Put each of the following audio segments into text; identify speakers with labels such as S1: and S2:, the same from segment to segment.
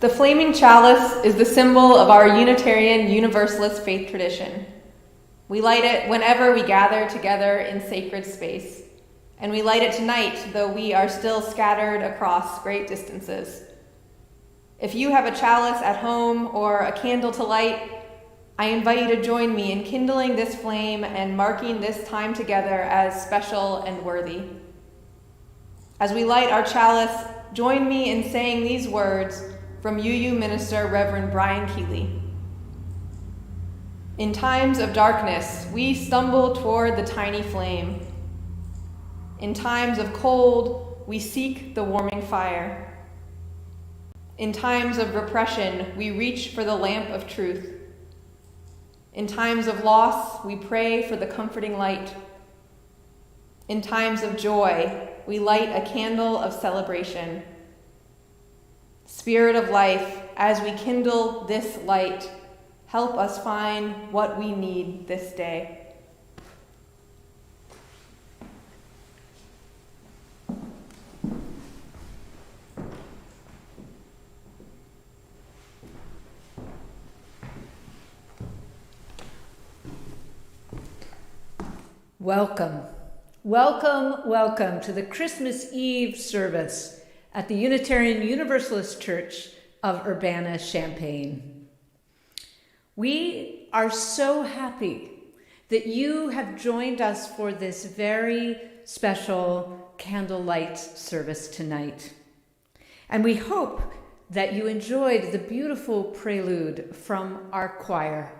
S1: The flaming chalice is the symbol of our Unitarian Universalist faith tradition. We light it whenever we gather together in sacred space, and we light it tonight, though we are still scattered across great distances. If you have a chalice at home or a candle to light, I invite you to join me in kindling this flame and marking this time together as special and worthy. As we light our chalice, join me in saying these words from UU Minister Reverend Brian Keeley. In times of darkness, we stumble toward the tiny flame. In times of cold, we seek the warming fire. In times of repression, we reach for the lamp of truth. In times of loss, we pray for the comforting light. In times of joy, we light a candle of celebration. Spirit of life, as we kindle this light, help us find what we need this day.
S2: Welcome, welcome, welcome to the Christmas Eve service at the Unitarian Universalist Church of Urbana-Champaign. We are so happy that you have joined us for this very special candlelight service tonight. And we hope that you enjoyed the beautiful prelude from our choir,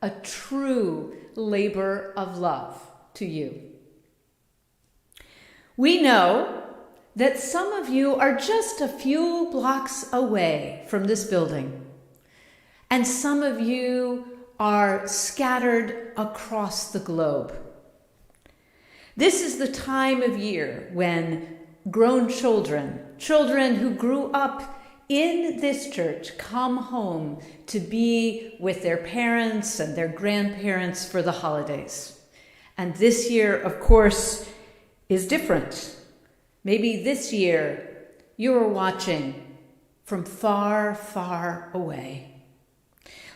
S2: a true labor of love to you. We know that some of you are just a few blocks away from this building, and some of you are scattered across the globe. This is the time of year when grown children who grew up in this church, come home to be with their parents and their grandparents for the holidays. And this year, of course, is different. Maybe this year you are watching from far, far away,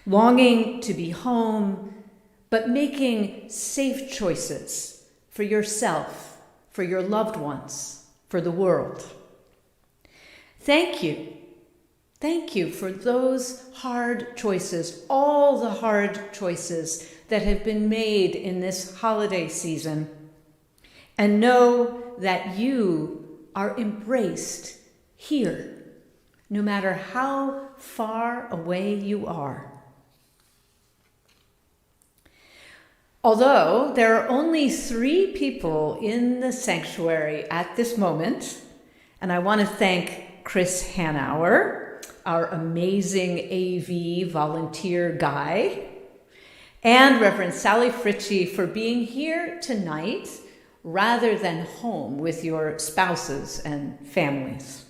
S2: longing to be home, but making safe choices for yourself, for your loved ones, for the world. Thank you. Thank you for those hard choices, all the hard choices that have been made in this holiday season. And know that you are embraced here, no matter how far away you are. Although there are only 3 people in the sanctuary at this moment, and I want to thank Chris Hanauer, our amazing AV volunteer guy, and Reverend Sally Fritchie for being here tonight rather than home with your spouses and families.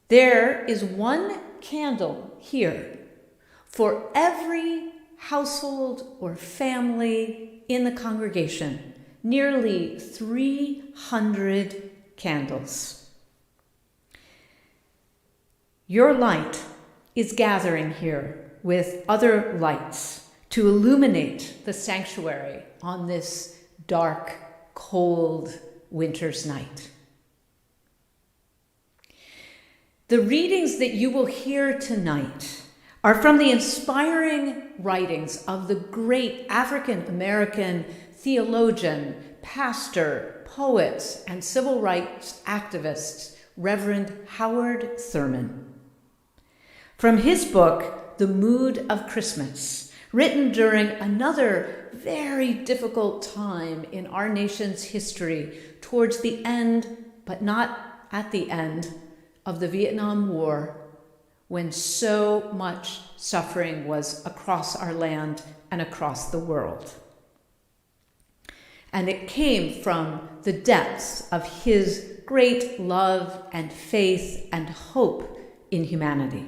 S2: There is one candle here for every household or family in the congregation, nearly 300 candles. Your light is gathering here with other lights to illuminate the sanctuary on this dark, cold winter's night. The readings that you will hear tonight are from the inspiring writings of the great African-American theologian, pastor, poet, and civil rights activist, Reverend Howard Thurman. From his book, The Mood of Christmas, written during another very difficult time in our nation's history towards the end, but not at the end, of the Vietnam War, when so much suffering was across our land and across the world. And it came from the depths of his great love and faith and hope in humanity.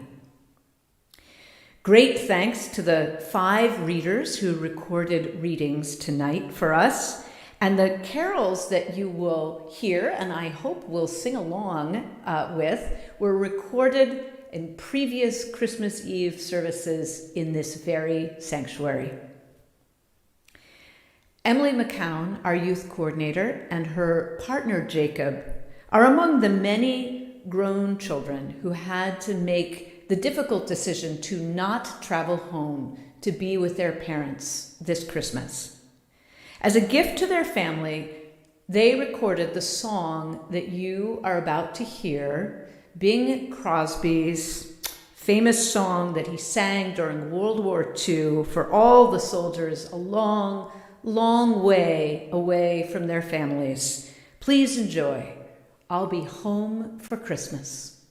S2: Great thanks to the 5 readers who recorded readings tonight for us, and the carols that you will hear, and I hope will sing along with, were recorded in previous Christmas Eve services in this very sanctuary. Emily McCown, our youth coordinator, and her partner Jacob are among the many grown children who had to make the difficult decision to not travel home to be with their parents this Christmas. As a gift to their family, they recorded the song that you are about to hear, Bing Crosby's famous song that he sang during World War II for all the soldiers a long, long way away from their families. Please enjoy. I'll be home for Christmas.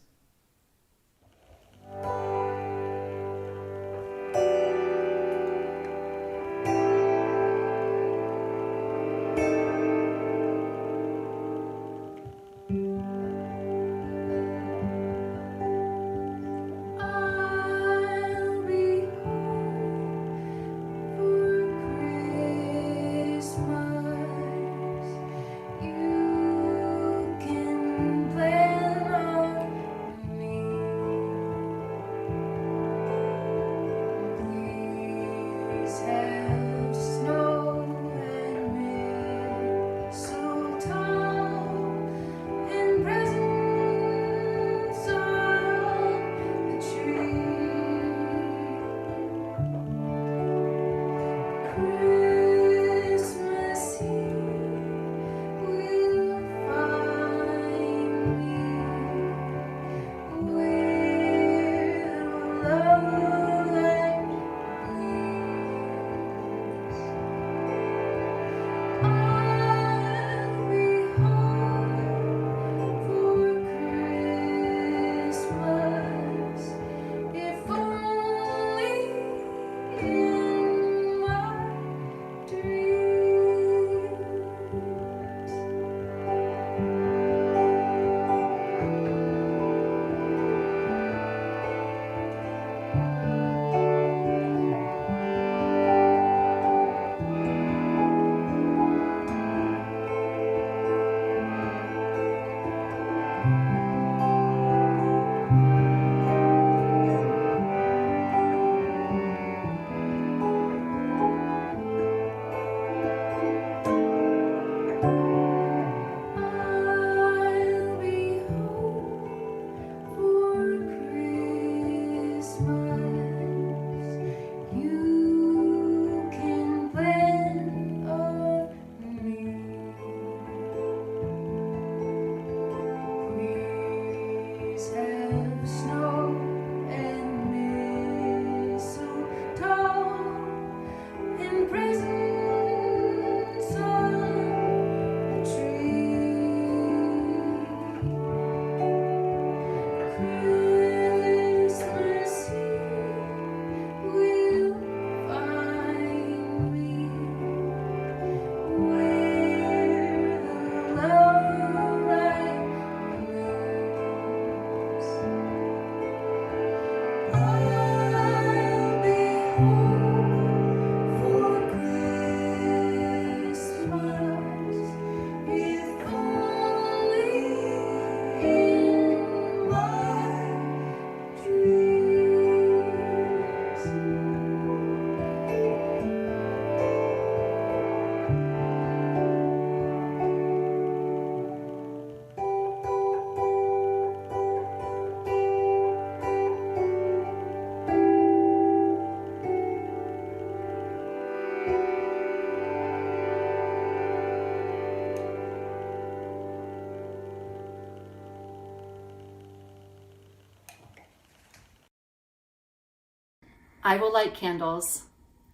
S3: I Will Light Candles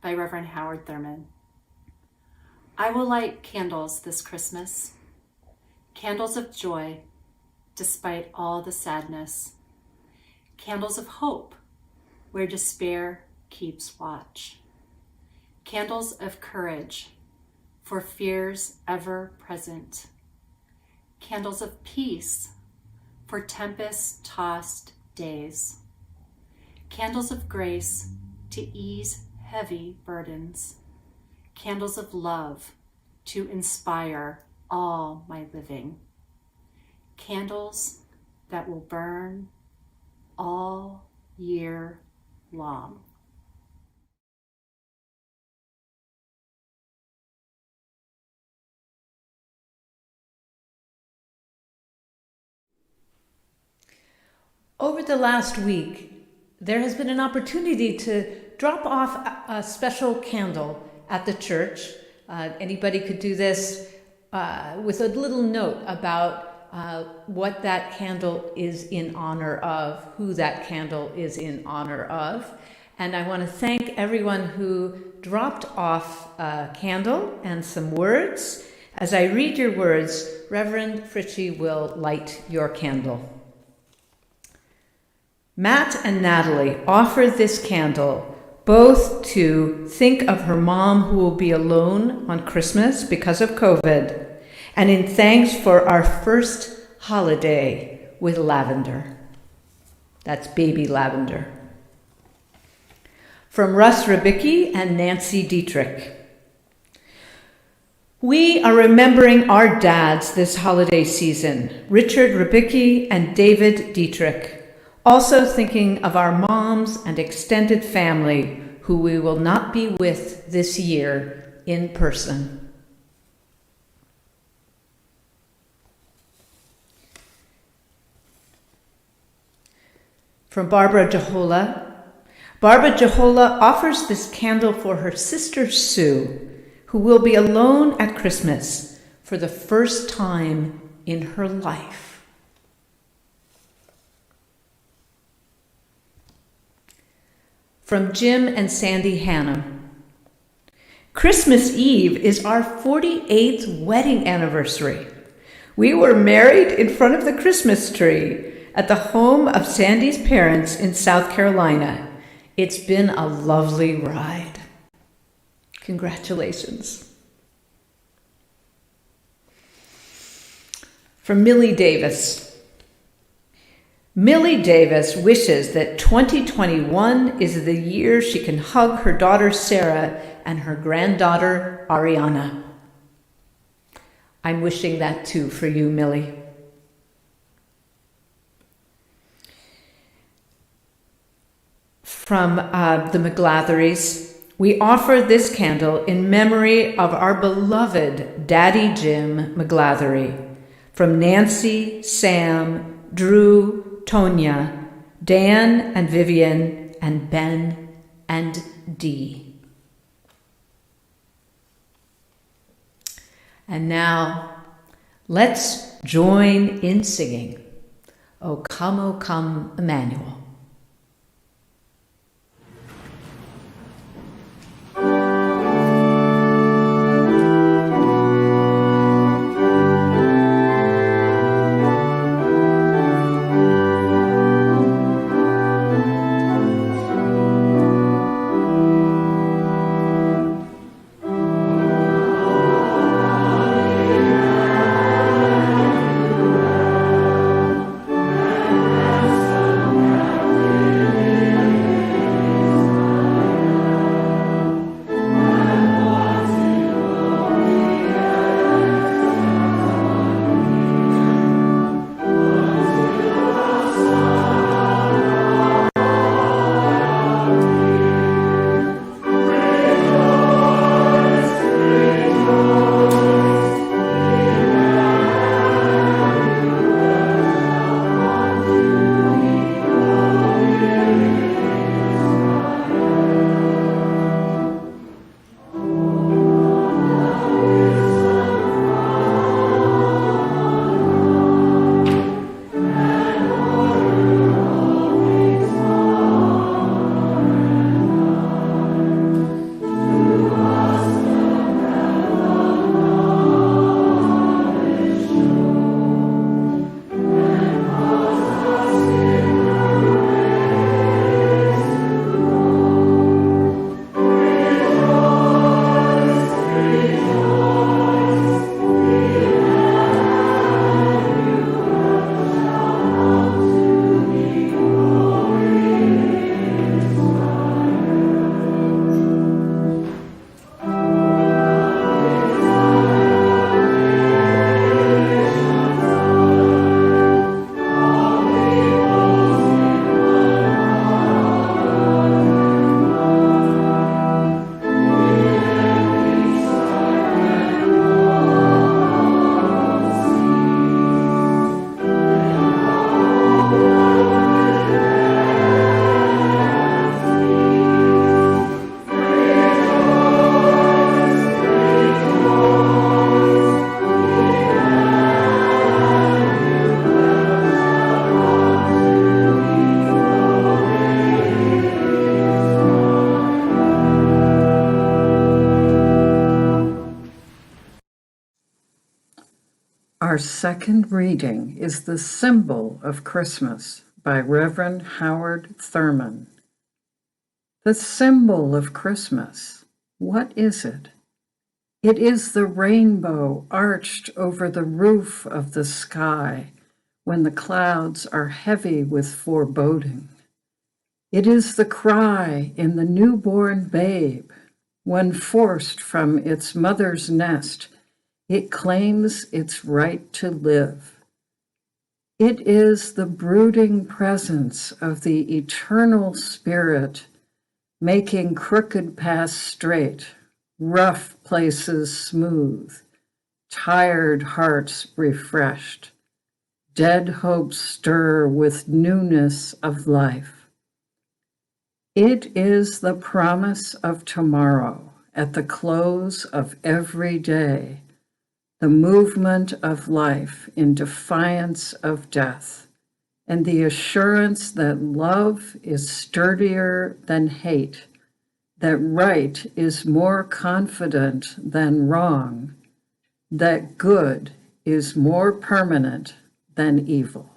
S3: by Reverend Howard Thurman. I will light candles this Christmas, candles of joy despite all the sadness, candles of hope where despair keeps watch, candles of courage for fears ever present, candles of peace for tempest-tossed days, candles of grace to ease heavy burdens, candles of love to inspire all my living, candles that will burn all year long.
S2: Over the last week, there has been an opportunity to drop off a special candle at the church. Anybody could do this with a little note about what that candle is in honor of, who that candle is in honor of. And I want to thank everyone who dropped off a candle and some words. As I read your words, Reverend Fritchie will light your candle. Matt and Natalie offer this candle both to think of her mom who will be alone on Christmas because of COVID, and in thanks for our first holiday with lavender. That's baby lavender. From Russ Ribicki and Nancy Dietrich. We are remembering our dads this holiday season, Richard Ribicki and David Dietrich. Also thinking of our moms and extended family who we will not be with this year in person. From Barbara Jahola. Barbara Jahola offers this candle for her sister Sue, who will be alone at Christmas for the first time in her life. From Jim and Sandy Hannum. Christmas Eve is our 48th wedding anniversary. We were married in front of the Christmas tree at the home of Sandy's parents in South Carolina. It's been a lovely ride. Congratulations. From Millie Davis. Millie Davis wishes that 2021 is the year she can hug her daughter Sarah and her granddaughter Ariana. I'm wishing that too for you, Millie. From the McGlatheries, we offer this candle in memory of our beloved Daddy Jim McGlathery. From Nancy, Sam, Drew, Tonya, Dan and Vivian, and Ben and Dee. And now, let's join in singing, O Come, Emmanuel.
S4: Our second reading is The Symbol of Christmas by Reverend Howard Thurman. The symbol of Christmas, what is it? It is the rainbow arched over the roof of the sky when the clouds are heavy with foreboding. It is the cry in the newborn babe when, forced from its mother's nest, it claims its right to live. It is the brooding presence of the eternal Spirit, making crooked paths straight, rough places smooth, tired hearts refreshed, dead hopes stir with newness of life. It is the promise of tomorrow at the close of every day, the movement of life in defiance of death, and the assurance that love is sturdier than hate, that right is more confident than wrong, that good is more permanent than evil.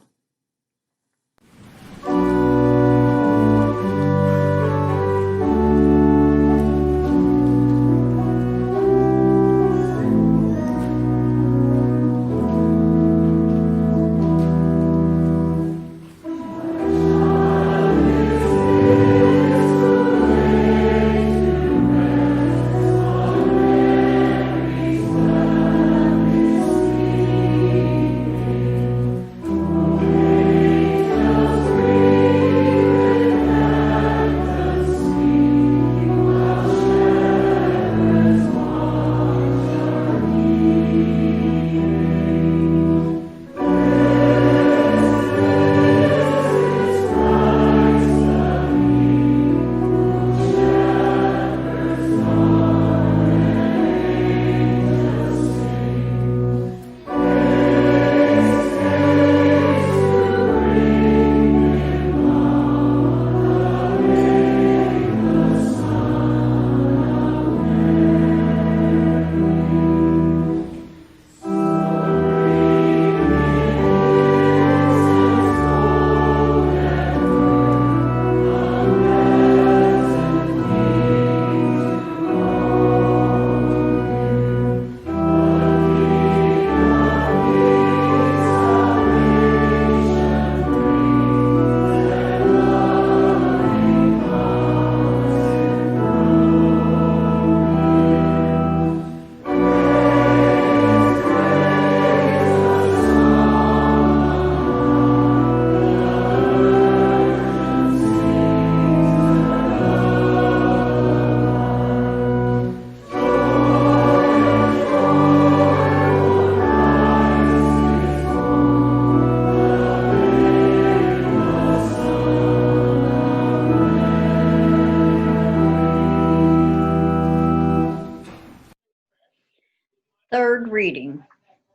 S5: Third reading,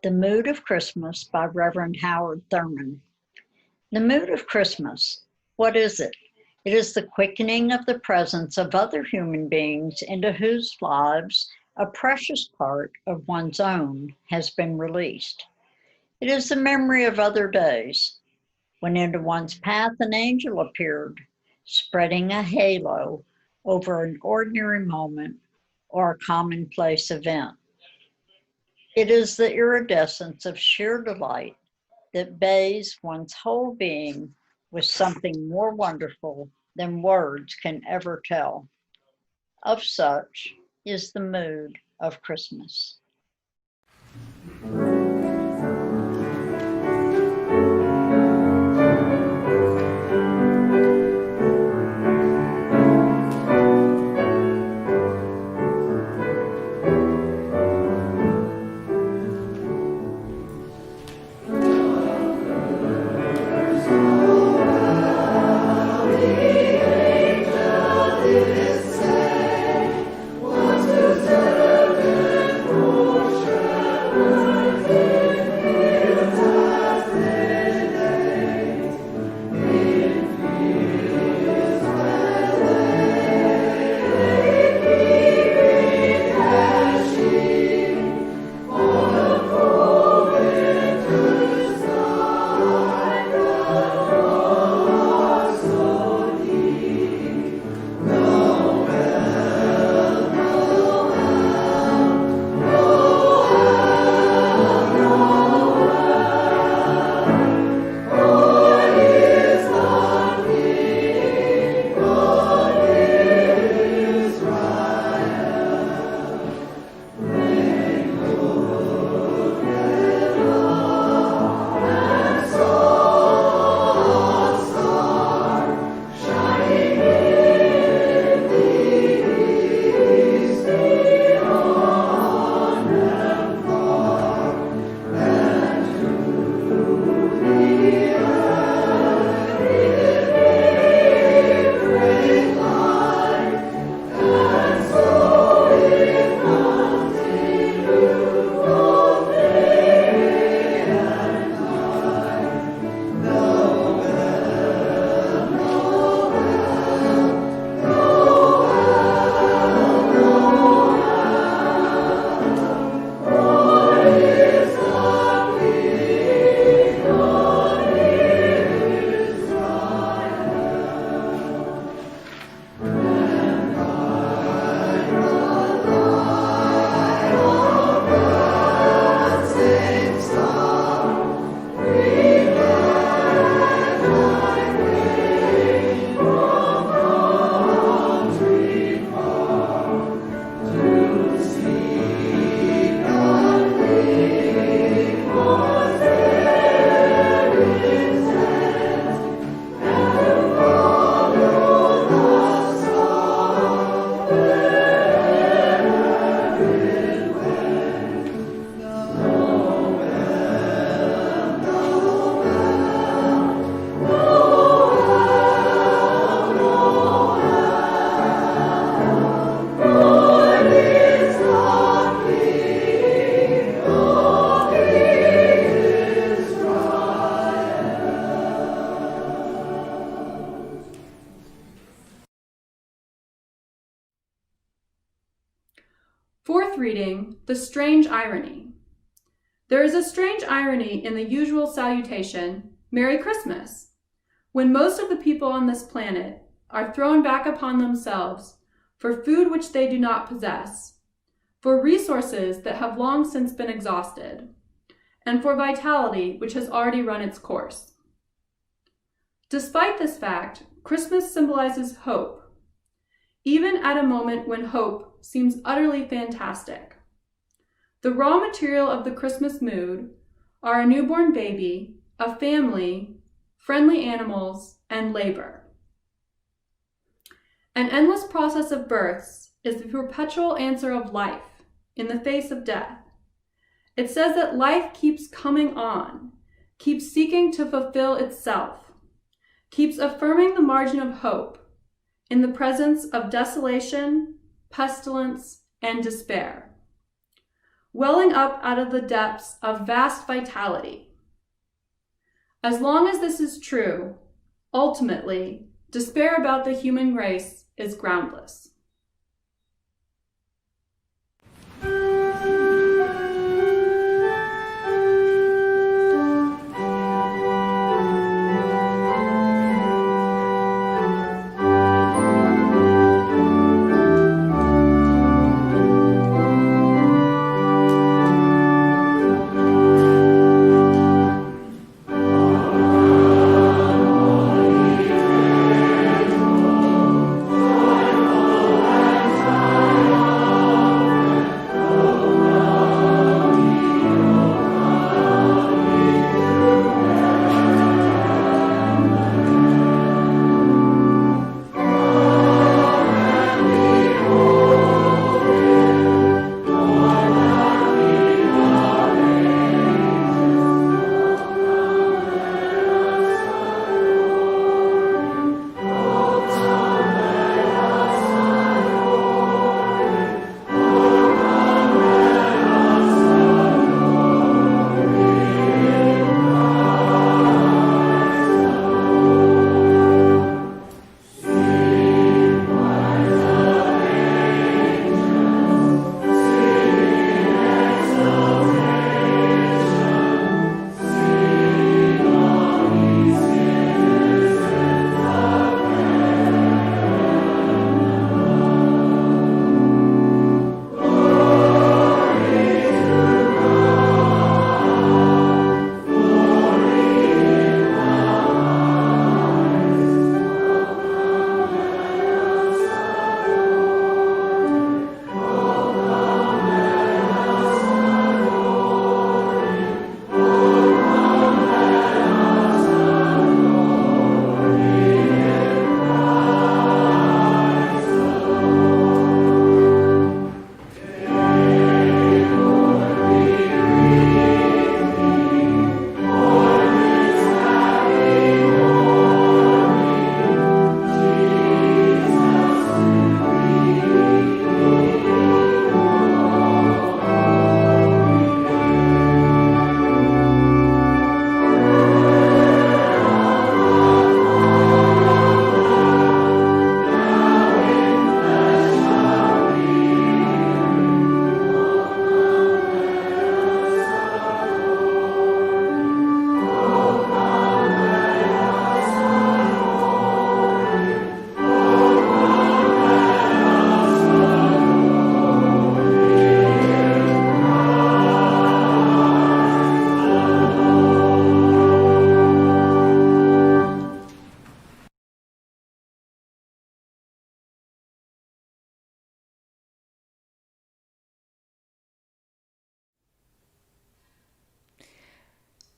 S5: The Mood of Christmas by Reverend Howard Thurman. The mood of Christmas, what is it? It is the quickening of the presence of other human beings into whose lives a precious part of one's own has been released. It is the memory of other days, when into one's path an angel appeared, spreading a halo over an ordinary moment or a commonplace event. It is the iridescence of sheer delight that bathes one's whole being with something more wonderful than words can ever tell. Of such is the mood of Christmas.
S6: What to serve and Fourth reading, the strange irony. There is a strange irony in the usual salutation, Merry Christmas, when most of the people on this planet are thrown back upon themselves for food which they do not possess, for resources that have long since been exhausted, and for vitality which has already run its course. Despite this fact, Christmas symbolizes hope, even at a moment when hope seems utterly fantastic. The raw material of the Christmas mood are a newborn baby, a family, friendly animals, and labor. An endless process of births is the perpetual answer of life in the face of death. It says that life keeps coming on, keeps seeking to fulfill itself, keeps affirming the margin of hope in the presence of desolation, pestilence, and despair, welling up out of the depths of vast vitality. As long as this is true, ultimately, despair about the human race is groundless.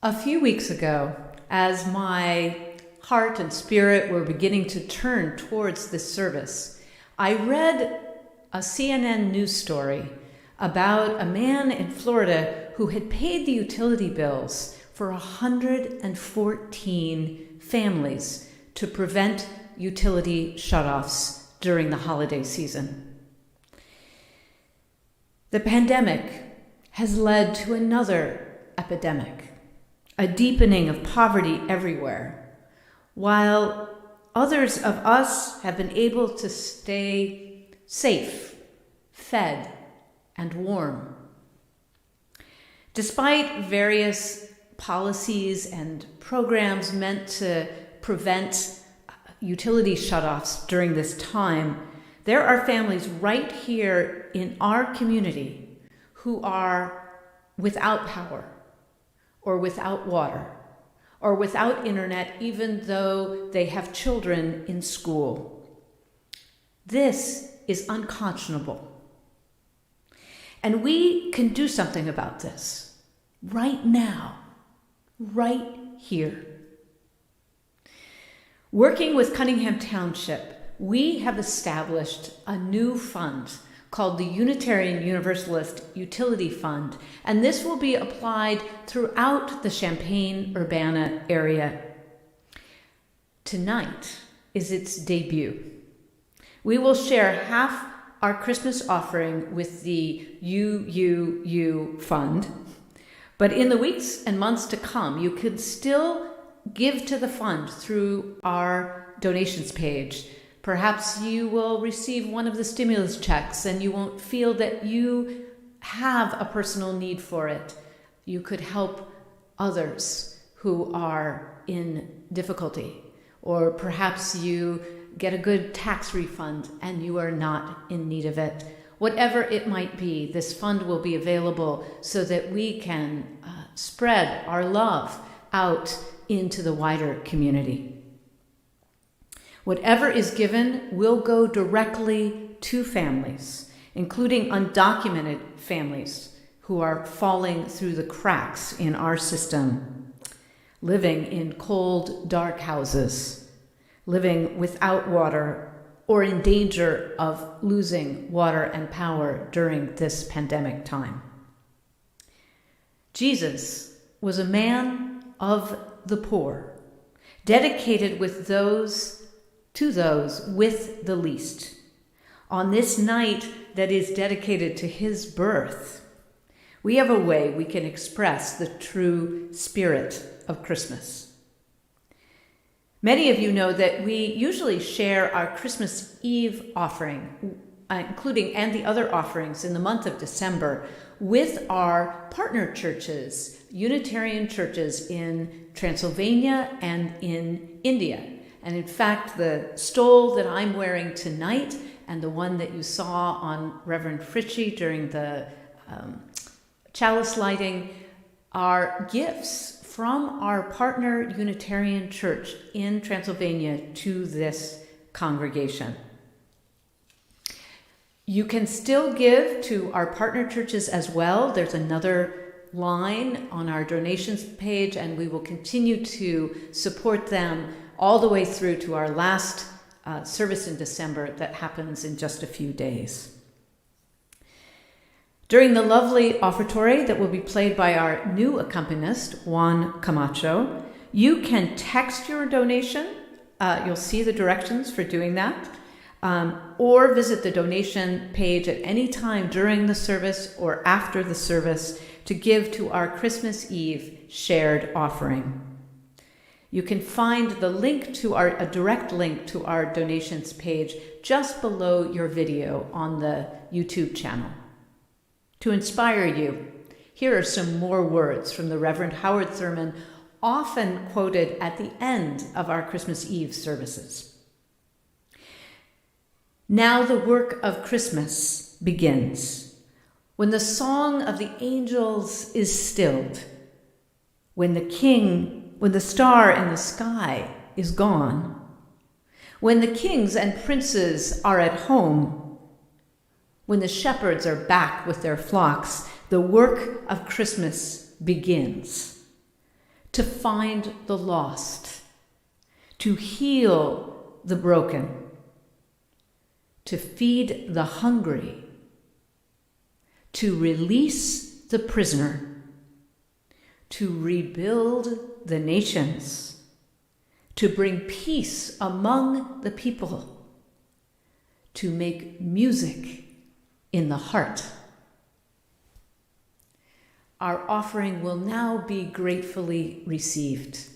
S2: A few weeks ago, as my heart and spirit were beginning to turn towards this service, I read a CNN news story about a man in Florida who had paid the utility bills for 114 families to prevent utility shutoffs during the holiday season. The pandemic has led to another epidemic, a deepening of poverty everywhere, while others of us have been able to stay safe, fed, and warm. Despite various policies and programs meant to prevent utility shutoffs during this time, there are families right here in our community who are without power or without water or without internet, even though they have children in school. This is unconscionable. And we can do something about this right now, right here. Working with Cunningham Township, we have established a new fund called the Unitarian Universalist Utility Fund, and this will be applied throughout the Champaign-Urbana area. Tonight is its debut. We will share half our Christmas offering with the UUU Fund, but in the weeks and months to come, you could still give to the fund through our donations page. Perhaps you will receive one of the stimulus checks and you won't feel that you have a personal need for it. You could help others who are in difficulty. Or perhaps you get a good tax refund and you are not in need of it. Whatever it might be, this fund will be available so that we can spread our love out into the wider community. Whatever is given will go directly to families, including undocumented families who are falling through the cracks in our system, living in cold, dark houses, living without water, or in danger of losing water and power during this pandemic time. Jesus was a man of the poor, dedicated to those with the least. On this night that is dedicated to his birth, we have a way we can express the true spirit of Christmas. Many of you know that we usually share our Christmas Eve offering, including and the other offerings in the month of December, with our partner churches, Unitarian churches in Transylvania and in India. And in fact, the stole that I'm wearing tonight and the one that you saw on Reverend Fritchie during the Chalice lighting are gifts from our partner Unitarian church in Transylvania to this congregation. You can still give to our partner churches as well. There's another line on our donations page, and we will continue to support them all the way through to our last service in December that happens in just a few days. During the lovely offertory that will be played by our new accompanist, Juan Camacho, you can text your donation. You'll see the directions for doing that. Or visit the donation page at any time during the service or after the service to give to our Christmas Eve shared offering. You can find the link to a direct link to our donations page just below your video on the YouTube channel. To inspire you, here are some more words from the Reverend Howard Thurman, often quoted at the end of our Christmas Eve services. Now the work of Christmas begins, when the song of the angels is stilled, when the star in the sky is gone, when the kings and princes are at home, when the shepherds are back with their flocks, the work of Christmas begins. To find the lost, to heal the broken, to feed the hungry, to release the prisoner, to rebuild the nations, to bring peace among the people, to make music in the heart. Our offering will now be gratefully received.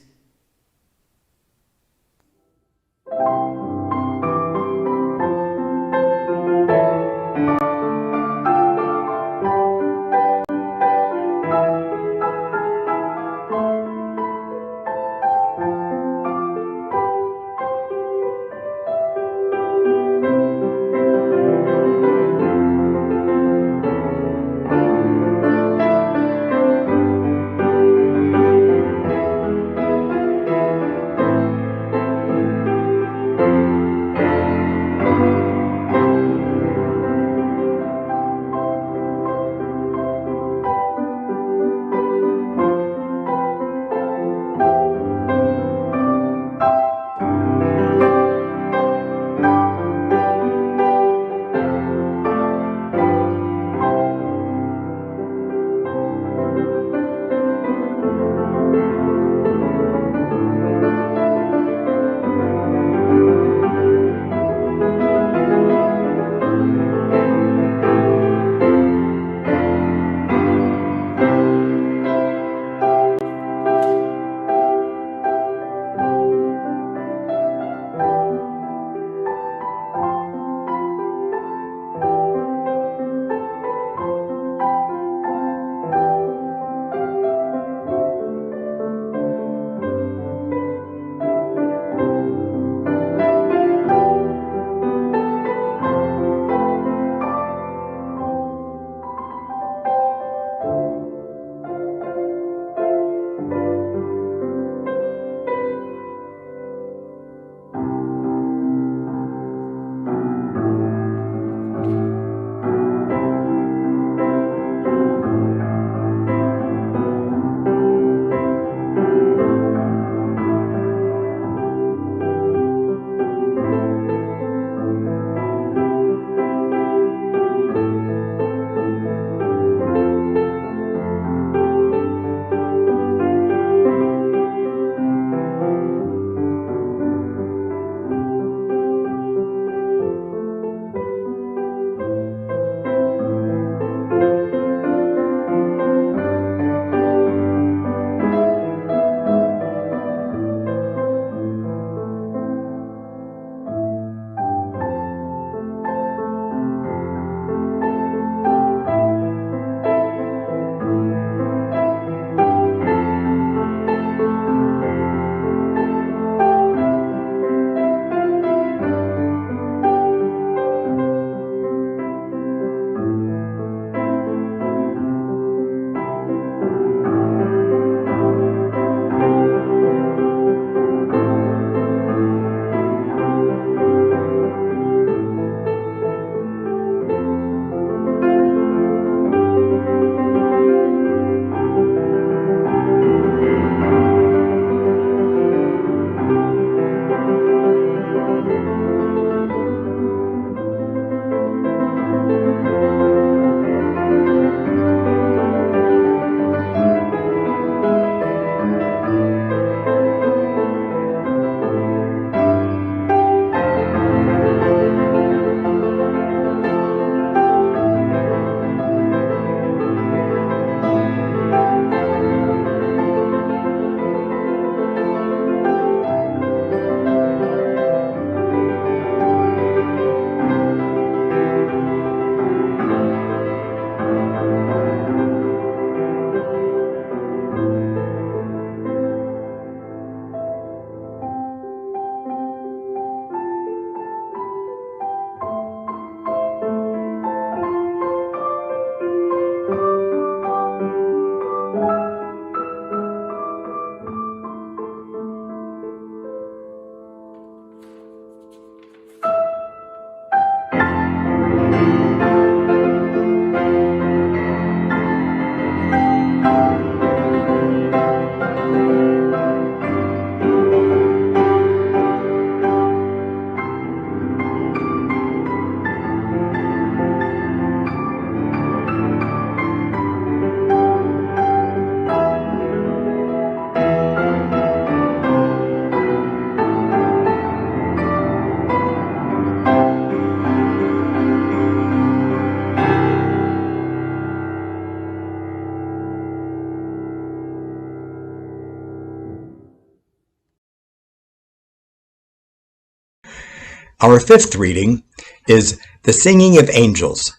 S7: Our fifth reading is The Singing of Angels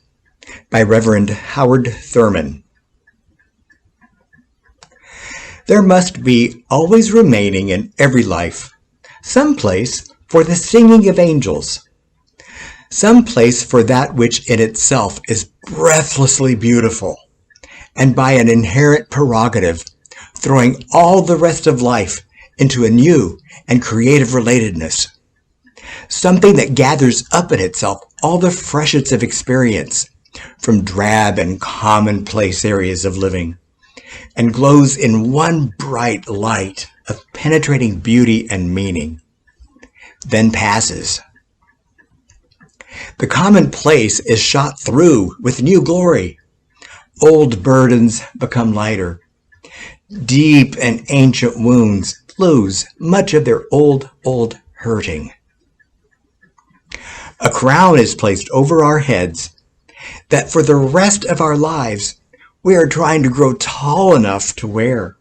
S7: by Reverend Howard Thurman. There must be always remaining in every life some place for the singing of angels, some place for that which in itself is breathlessly beautiful, and by an inherent prerogative, throwing all the rest of life into a new and creative relatedness. Something that gathers up in itself all the freshets of experience from drab and commonplace areas of living, and glows in one bright light of penetrating beauty and meaning, then passes. The commonplace is shot through with new glory. Old burdens become lighter. Deep and ancient wounds lose much of their old hurting. A crown is placed over our heads that for the rest of our lives we are trying to grow tall enough to wear.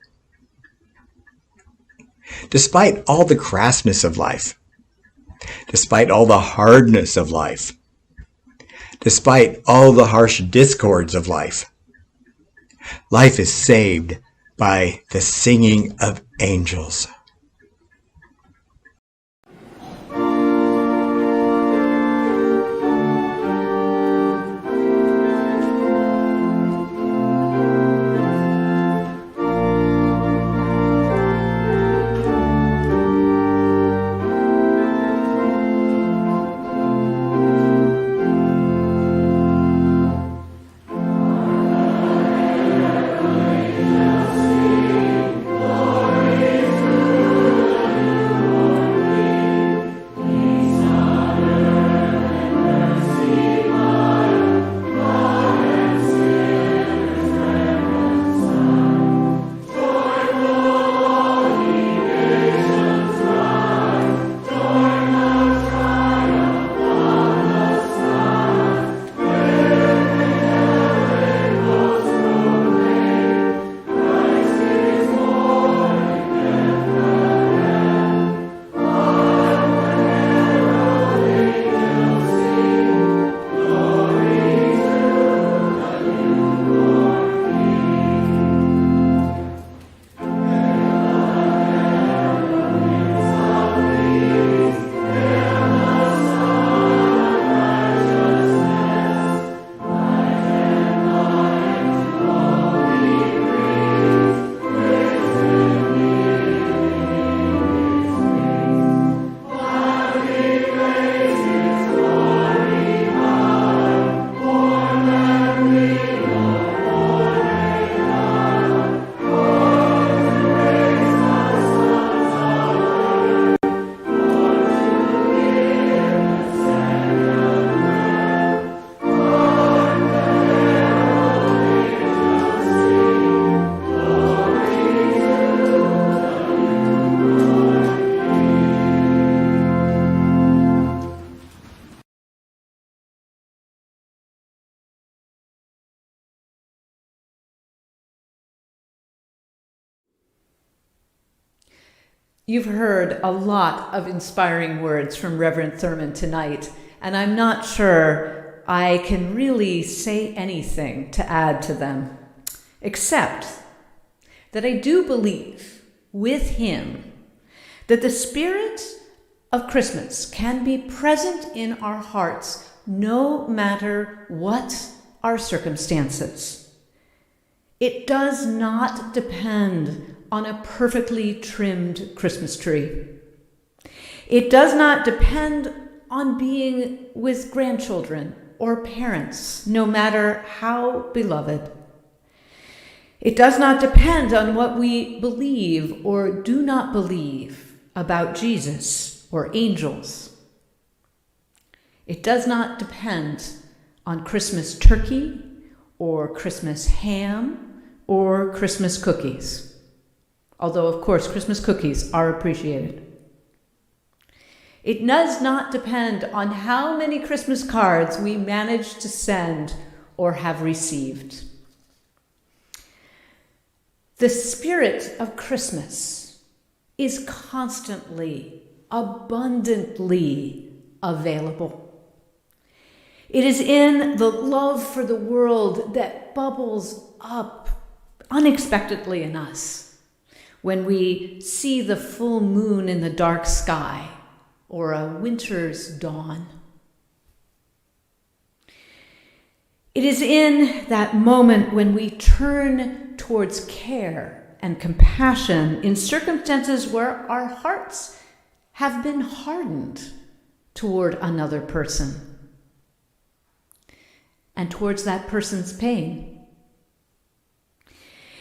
S7: Despite all the crassness of life, despite all the hardness of life, despite all the harsh discords of life, life is saved by the singing of angels.
S2: You've heard a lot of inspiring words from Reverend Thurman tonight, and I'm not sure I can really say anything to add to them, except that I do believe with him that the spirit of Christmas can be present in our hearts no matter what our circumstances. It does not depend on a perfectly trimmed Christmas tree. It does not depend on being with grandchildren or parents, no matter how beloved. It does not depend on what we believe or do not believe about Jesus or angels. It does not depend on Christmas turkey or Christmas ham or Christmas cookies. Although, of course, Christmas cookies are appreciated. It does not depend on how many Christmas cards we manage to send or have received. The spirit of Christmas is constantly, abundantly available. It is in the love for the world that bubbles up unexpectedly in us when we see the full moon in the dark sky or a winter's dawn. It is in that moment when we turn towards care and compassion in circumstances where our hearts have been hardened toward another person and towards that person's pain.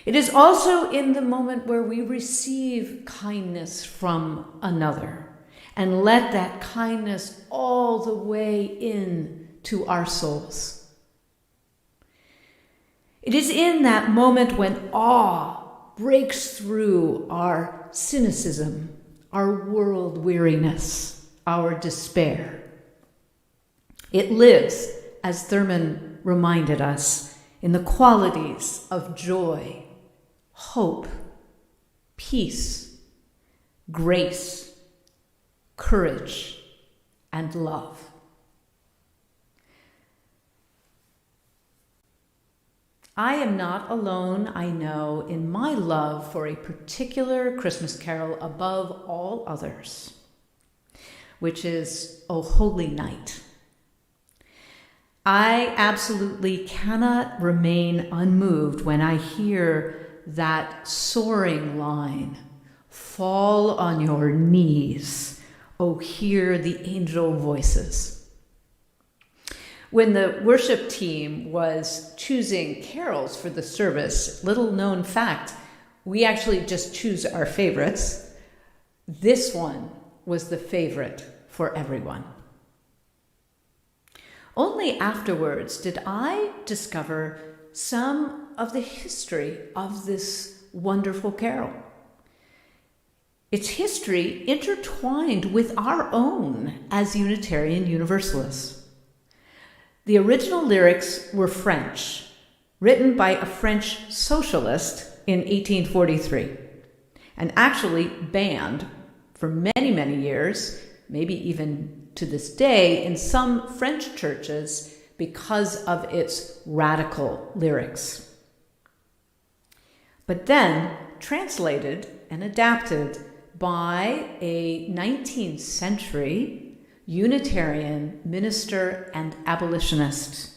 S2: It is also in the moment where we receive kindness from another and let that kindness all the way in to our souls. It is in that moment when awe breaks through our cynicism, our world weariness, our despair. It lives, as Thurman reminded us, in the qualities of joy, hope, peace, grace, courage, and love. I am not alone, I know, in my love for a particular Christmas carol above all others, which is O Holy Night. I absolutely cannot remain unmoved when I hear that soaring line, fall on your knees, oh, hear the angel voices. When the worship team was choosing carols for the service, little known fact, we actually just choose our favorites. This one was the favorite for everyone. Only afterwards did I discover some of the history of this wonderful carol. Its history intertwined with our own as Unitarian Universalists. The original lyrics were French, written by a French socialist in 1843, and actually banned for many, many years, maybe even to this day, in some French churches because of its radical lyrics. But then translated and adapted by a 19th century Unitarian minister and abolitionist,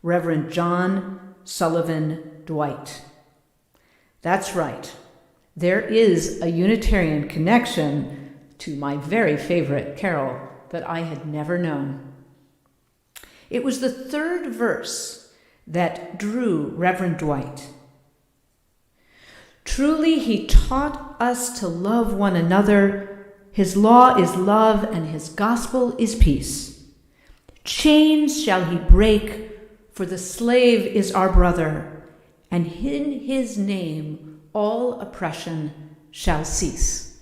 S2: Reverend John Sullivan Dwight. That's right, there is a Unitarian connection to my very favorite carol that I had never known. It was the third verse that drew Reverend Dwight. Truly, he taught us to love one another. His law is love, and his gospel is peace. Chains shall he break, for the slave is our brother, and in his name all oppression shall cease.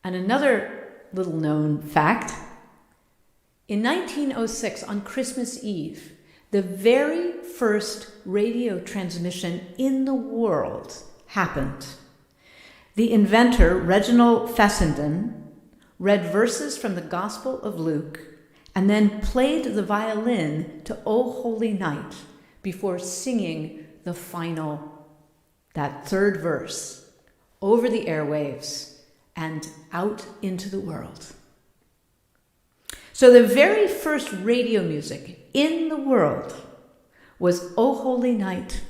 S2: And another little known fact, in 1906, on Christmas Eve, the very first radio transmission in the world happened. The inventor, Reginald Fessenden, read verses from the Gospel of Luke and then played the violin to O Holy Night before singing the final, that third verse, over the airwaves and out into the world. So the very first radio music in the world was O Holy Night,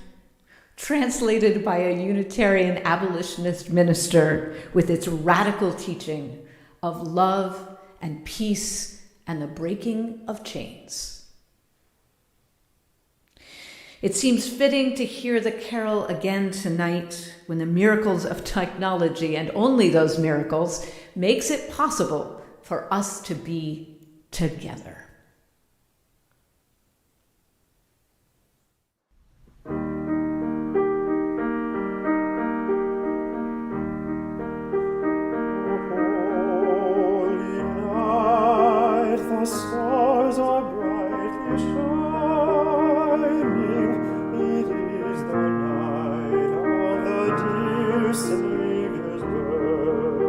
S2: translated by a Unitarian abolitionist minister with its radical teaching of love and peace and the breaking of chains. It seems fitting to hear the carol again tonight when the miracles of technology, and only those miracles, makes it possible for us to be together.
S8: The stars are brightly shining. It is the night of the dear Savior's birth.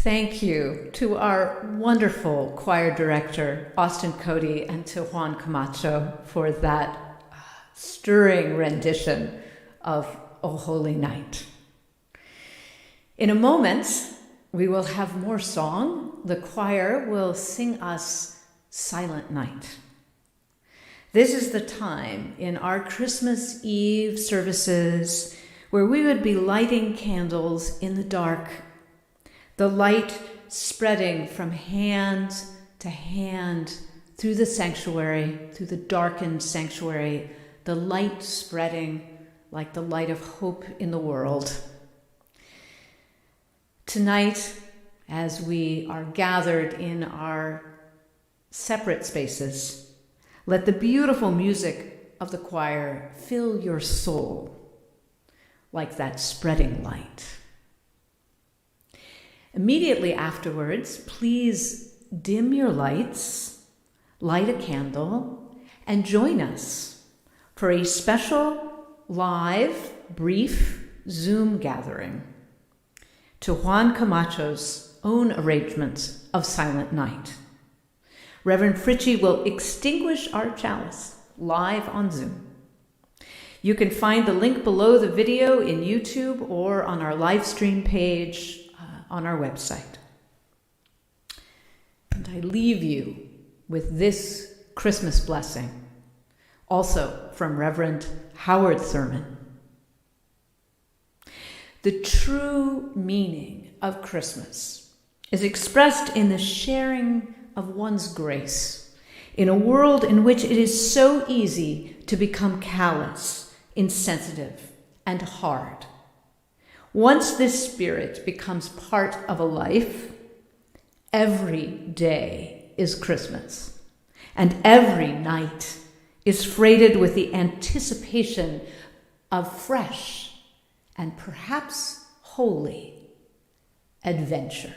S2: Thank you to our wonderful choir director, Austin Cody, and to Juan Camacho for that stirring rendition of O Holy Night. In a moment, we will have more song. The choir will sing us Silent Night. This is the time in our Christmas Eve services where we would be lighting candles in the dark, the light spreading from hand to hand through the sanctuary, through the darkened sanctuary, the light spreading like the light of hope in the world. Tonight, as we are gathered in our separate spaces, let the beautiful music of the choir fill your soul like that spreading light. Immediately afterwards, please dim your lights, light a candle, and join us for a special live, brief Zoom gathering to Juan Camacho's own arrangement of Silent Night. Reverend Fritchie will extinguish our chalice live on Zoom. You can find the link below the video in YouTube or on our live stream page on our website. And I leave you with this Christmas blessing, also from Reverend Howard Thurman. The true meaning of Christmas is expressed in the sharing of one's grace in a world in which it is so easy to become callous, insensitive, and hard. Once this spirit becomes part of a life, every day is Christmas, and every night is freighted with the anticipation of fresh and perhaps holy adventure.